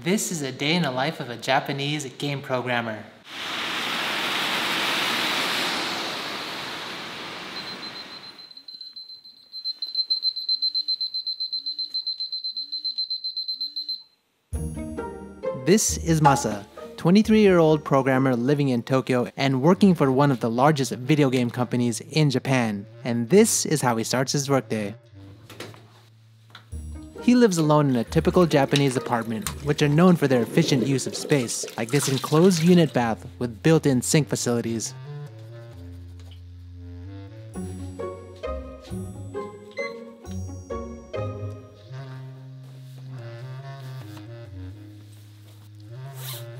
This is a day in the life of a Japanese game programmer. This is Masa, 23-year-old programmer living in Tokyo and working for one of the largest video game companies in Japan. And this is how he starts his workday. He lives alone in a typical Japanese apartment, which are known for their efficient use of space, like this enclosed unit bath with built-in sink facilities.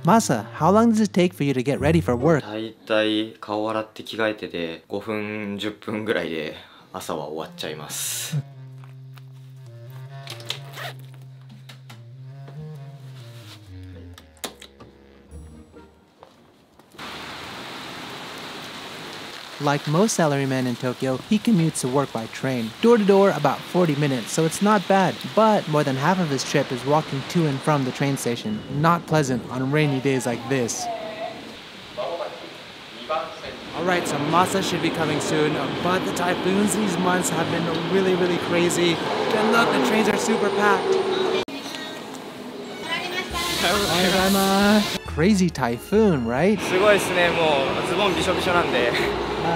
Masa, how long does it take for you to get ready for work? だいたい顔洗って着替えてで5分10分ぐらいで朝は終わっちゃいます。Like most salarymen in Tokyo, he commutes to work by train. Door to door, about 40 minutes, so it's not bad. But more than half of his trip is walking to and from the train station. Not pleasant on rainy days like this. Alright, so Masa should be coming soon, but the typhoons these months have been really crazy. And look, the trains are super packed. Crazy typhoon, right? すごいですね。もうズボンびしょびしょなんで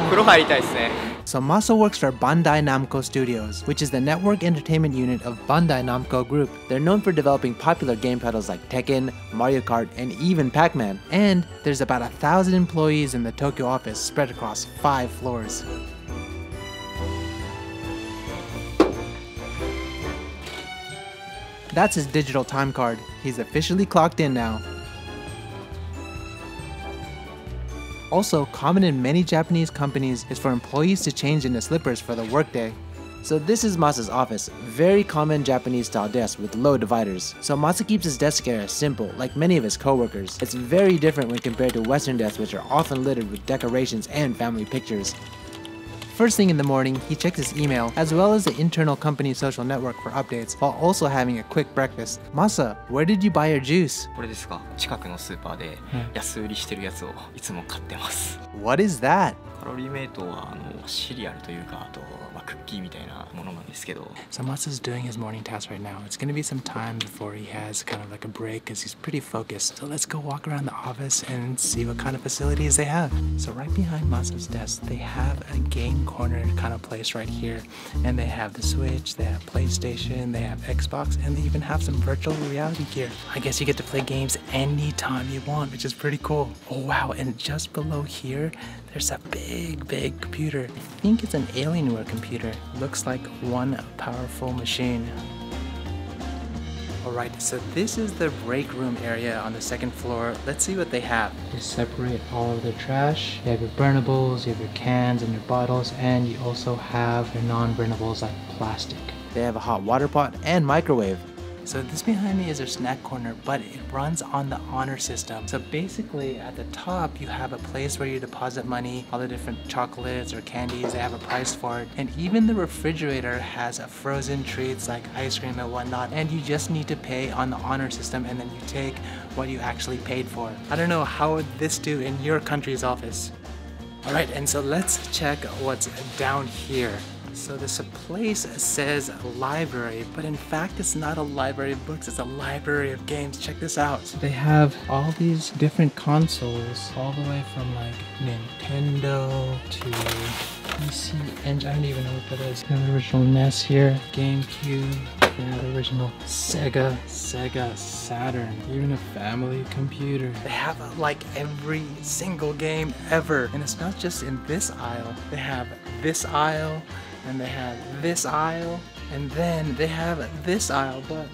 風呂入りたいですね。 So Masa works for Bandai Namco Studios, which is the network entertainment unit of Bandai Namco Group. They're known for developing popular game titles like Tekken, Mario Kart, and even Pac-Man. And there's about 1,000 employees in the Tokyo office spread across 5 floors. That's his digital time card. He's officially clocked in now. Also, common in many Japanese companies is for employees to change into slippers for the workday. So this is Masa's office, very common Japanese style desk with low dividers. So Masa keeps his desk area simple, like many of his coworkers. It's very different when compared to Western desks, which are often littered with decorations and family pictures. First thing in the morning, he checks his email, as well as the internal company social network for updates, while also having a quick breakfast. Masa, where did you buy your juice? これですか。近くのスーパーで安売りしてるやつをいつも買ってます。 What is that? カロリーメイトはシリアルというか、あとクッキーみたいなものなんですけど。 So Masa's doing his morning task right now. It's gonna be some time before he has kind of like a break because he's pretty focused. So let's go walk around the office and see what kind of facilities they have. So right behind Masa's desk, they have a game corner kind of place right here. And they have the Switch, they have PlayStation, they have Xbox, and they even have some virtual reality gear. I guess you get to play games anytime you want, which is pretty cool. Oh wow, and just below here, there's a big computer. I think it's an Alienware computer. Looks like one powerful machine. Alright, so this is the break room area on the second floor. Let's see what they have. They separate all of their trash. You have your burnables, you have your cans and your bottles, and you also have your non-burnables like plastic. They have a hot water pot and microwave. So this behind me is their snack corner, but it runs on the honor system. So basically at the top, you have a place where you deposit money, all the different chocolates or candies, they have a price for it. And even the refrigerator has a frozen treats like ice cream and whatnot. And you just need to pay on the honor system and then you take what you actually paid for. I don't know, how would this do in your country's office? All right, and so let's check what's down here. So this place says library, but in fact it's not a library of books, it's a library of games. Check this out. So they have all these different consoles, all the way from like Nintendo to PC Engine. I don't even know what that is. They have the original NES here, GameCube, they have the original Sega Saturn, even a family computer. They have like every single game ever. And it's not just in this aisle. They have this aisle, and they have this aisle, and then they have this aisle, but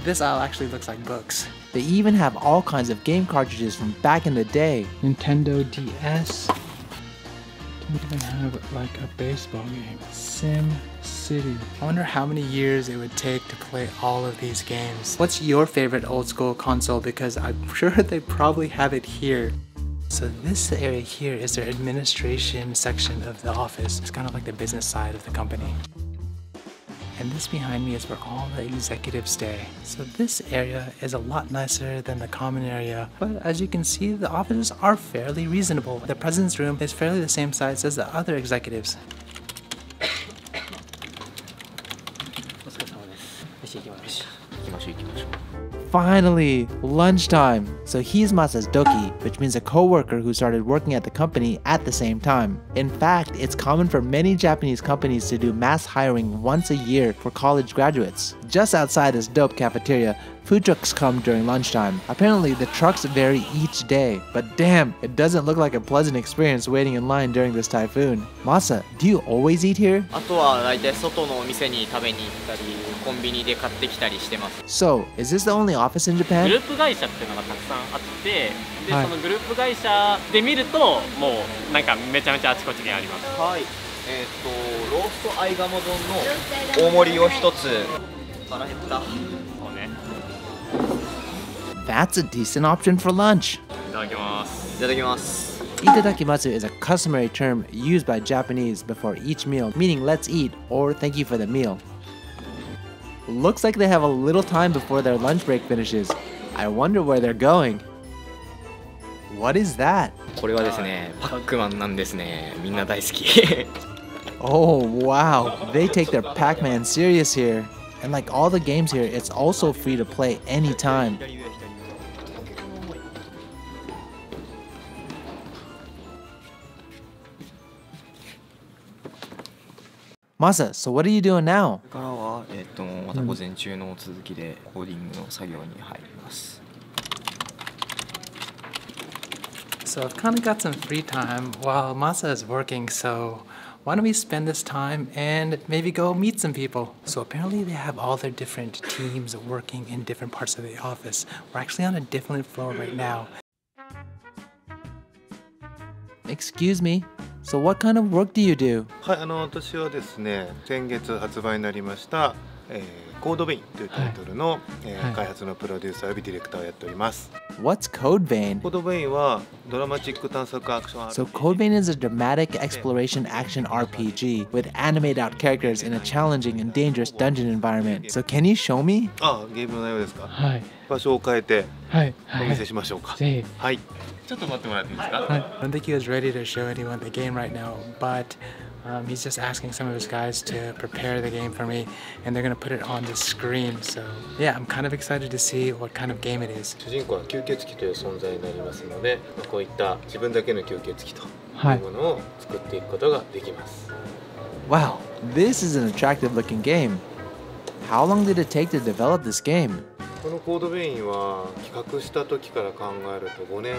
this aisle actually looks like books. They even have all kinds of game cartridges from back in the day. Nintendo DS. They even have like a baseball game. Sim City. I wonder how many years it would take to play all of these games. What's your favorite old school console? Because I'm sure they probably have it here. So this area here is their administration section of the office. It's kind of like the business side of the company. And this behind me is where all the executives stay. So this area is a lot nicer than the common area, but as you can see, the offices are fairly reasonable. The president's room is fairly the same size as the other executives. Finally, lunchtime! So he's Masa's doki, which means a co-worker who started working at the company at the same time. In fact, it's common for many Japanese companies to do mass hiring once a year for college graduates. Just outside this dope cafeteria, food trucks come during lunchtime. Apparently, the trucks vary each day, but damn, it doesn't look like a pleasant experience waiting in line during this typhoon. Masa, do you always eat here? あとは大体外のお店に食べに行ったり、コンビニで買ってきたりしてます。 So, is this the only office in Japan? グループ会社っていうのがたくさんあって、で、そのグループ会社で見るともうなんかめちゃめちゃあちこちにあります。はい。ロースト合鴨丼の大盛りを一つ。腹減った。そうね。 That's a decent option for lunch. いただきます。いただきます。 Itadakimatsu is a customary term used by Japanese before each meal, meaning let's eat or thank you for the meal. Looks like they have a little time before their lunch break finishes. I wonder where they're going. What is that? これはですね、パックマンなんですね。みんな大好き。Oh wow, they take their Pac-Man serious here. And like all the games here, it's also free to play anytime. Masa, so what are you doing now? これからはまた午前中の続きでコーディングの作業に入ります。 So I've kind of got some free time while Masa is working, so why don't we spend this time and maybe go meet some people? So apparently they have all their different teams working in different parts of the office. We're actually on a different floor right now. Excuse me, so what kind of work do you do? はい、私はですね、先月発売になりました、CodeVein というタイトルの、開発のプロデューサー及びディレクターをやっております。What's CodeVein? CodeVein はドラマチック探索アクション So CodeVein is a dramatic exploration action RPG with animated out characters in a challenging and dangerous dungeon environment. So can you show me? あ、ゲームの内容ですか。はい。場所を変えてはい。お見せしましょうか。ぜひ。はい。ちょっと待ってもらっていいですか。I don't think he was ready to show anyone the game right now, but he's just asking some of his guys to prepare the game for me, and they're gonna put it on the screen. So yeah, I'm kind of excited to see what kind of game it is. 主人公は吸血鬼という存在になりますので、こういった自分だけの吸血鬼というものを作っていくことができます。Wow, this is an attractive looking game. How long did it take to develop this game? このコードベインは企画した時から考えると5年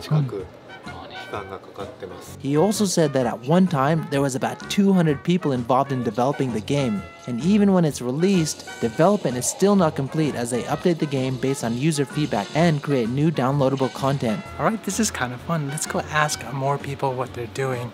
近く期間がかかってます。 He also said that at one time there was about 200 people involved in developing the game, and even when it's released, development is still not complete as they update the game based on user feedback and create new downloadable content. Alright, this is kind of fun. Let's go ask more people what they're doing.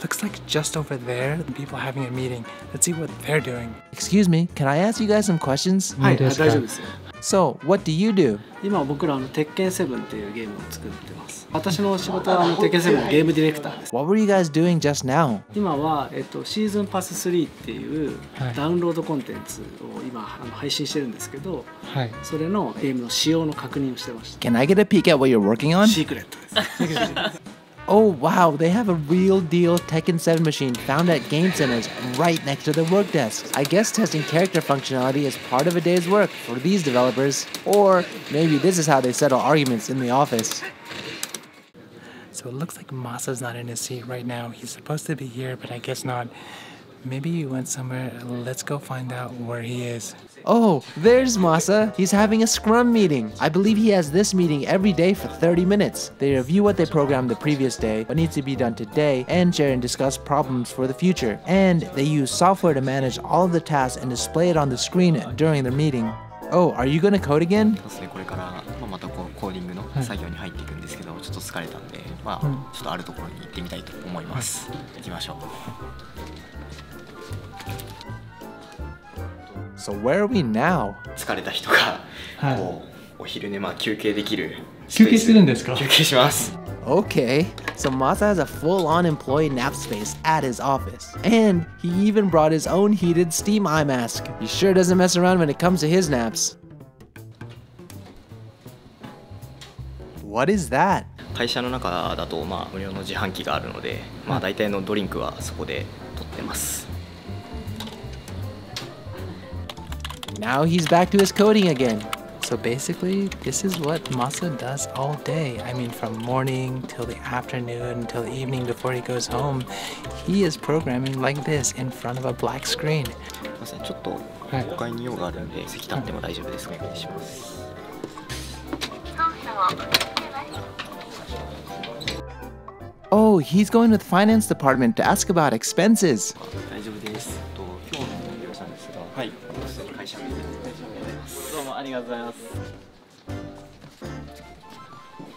Looks like just over there, the people having a meeting. Let's see what they're doing. Excuse me, can I ask you guys some questions? はい、大丈夫ですよ。 So, what do you do? 今僕ら鉄拳7っていうゲームを作ってます。私の仕事は鉄拳7のゲームディレクターです。 What were you guys doing just now? 今はシーズンパス3っていうダウンロードコンテンツを今配信してるんですけど、はい。それのゲームの仕様の確認をしてました。 Can I get a peek at what you're working on? シークレットです。 Oh wow, they have a real deal Tekken 7 machine found at game centers right next to their work desks. I guess testing character functionality is part of a day's work for these developers. Or maybe this is how they settle arguments in the office. So it looks like Masa's not in his seat right now. He's supposed to be here, but I guess not. Maybe he went somewhere. Let's go find out where he is. Oh, there's Masa. He's having a Scrum meeting. I believe he has this meeting every day for 30 minutes. They review what they programmed the previous day, what needs to be done today, and share and discuss problems for the future. And they use software to manage all of the tasks and display it on the screen during their meeting. Oh, are you gonna code again? そうですね、これからまたコーディングの作業に入っていくんですけど、ちょっと疲れたんで、ちょっとあるところに行ってみたいと思います。行きましょう。 So where are we now? 疲れた人がこうお昼寝休憩できる休憩するんですか？休憩します。 Okay, so Masa has a full-on employee nap space at his office. And he even brought his own heated steam eye mask. He sure doesn't mess around when it comes to his naps. What is that? 会社の中だと無料の自販機があるので、大体のドリンクはそこで取ってます。 Now he's back to his coding again. So basically, this is what Masa does all day. I mean, from morning till the afternoon, till the evening before he goes home. He is programming like this in front of a black screen. ちょっと誤解に用があるんで、席立っても大丈夫です。お願いします。 Oh, he's going to the finance department to ask about expenses. 大丈夫です。今日の業者ですが、はい、会社名で。どうもありがとうございます。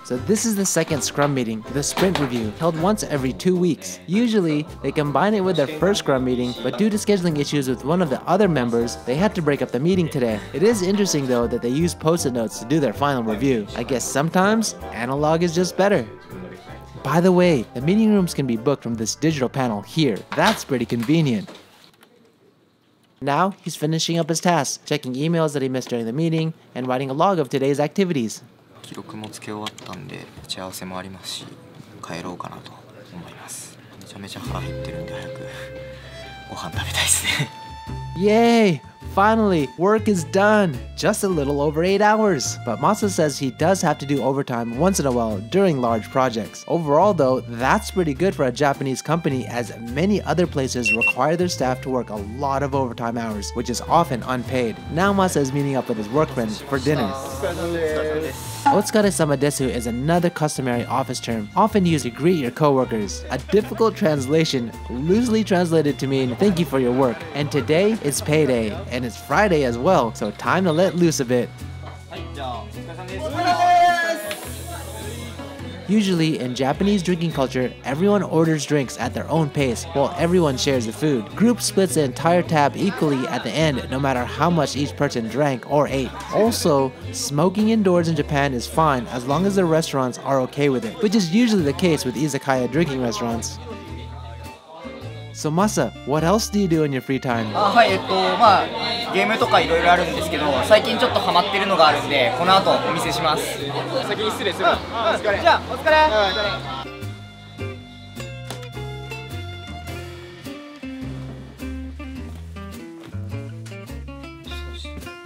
So this is the second Scrum meeting, the sprint review, held once every 2 weeks. Usually, they combine it with their first Scrum meeting, but due to scheduling issues with one of the other members, they had to break up the meeting today. It is interesting though that they use post-it notes to do their final review. I guess sometimes, analog is just better. By the way, the meeting rooms can be booked from this digital panel here. That's pretty convenient. Now, he's finishing up his tasks, checking emails that he missed during the meeting, and writing a log of today's activities. 記録もつけ終わったんで、打ち合わせもありますし、帰ろうかなと思います。めちゃめちゃ腹減ってるんで早くご飯食べたいですね。 Yay! Finally, work is done! Just a little over 8 hours. But Masa says he does have to do overtime once in a while during large projects. Overall though, that's pretty good for a Japanese company, as many other places require their staff to work a lot of overtime hours, which is often unpaid. Now Masa is meeting up with his work friends for dinner. Otsukare-sama desu is another customary office term, often used to greet your coworkers. A difficult translation, loosely translated to mean thank you for your work. And today it's payday, and it's Friday as well, so time to let loose a bit. Usually, in Japanese drinking culture, everyone orders drinks at their own pace while everyone shares the food. Group splits the entire tab equally at the end, no matter how much each person drank or ate. Also, smoking indoors in Japan is fine as long as the restaurants are okay with it, which is usually the case with izakaya drinking restaurants. So Masa, what else do you do in your free time? はい、ゲームとかいろいろあるんですけど、最近ちょっとハマってるのがあるんで、この後お見せします。先に失礼する。お疲れ。じゃあ、お疲れ。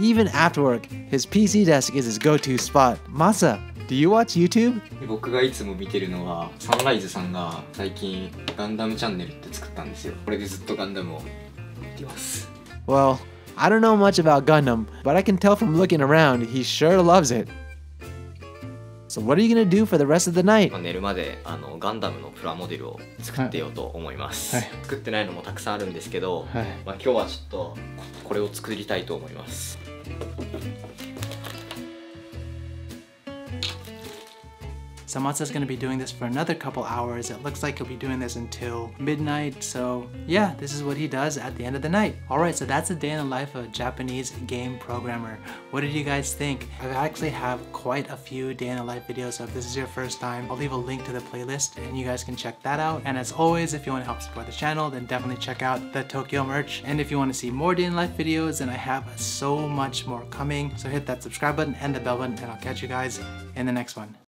Even after work, his PC desk is his go-to spot. Masa, do you watch YouTube? 僕がいつも見てるのは、サンライズさんが最近ガンダムチャンネルって作ったんですよ。これでずっとガンダムを見てます。 Well, I don't know much about Gundam, but I can tell from looking around, he sure loves it. So what are you gonna do for the rest of the night? 寝るまでガンダムのプラモデルを作ってようと思います。作ってないのもたくさんあるんですけど、今日はちょっとこれを作りたいと思います。 So Masa's gonna be doing this for another couple hours. It looks like he'll be doing this until midnight. So yeah, this is what he does at the end of the night. Alright, so that's a day in the life of a Japanese game programmer. What did you guys think? I actually have quite a few day in the life videos, so if this is your first time, I'll leave a link to the playlist and you guys can check that out. And as always, if you want to help support the channel, then definitely check out the Tokyo merch. And if you want to see more day in life videos, then I have so much more coming. So hit that subscribe button and the bell button, and I'll catch you guys in the next one.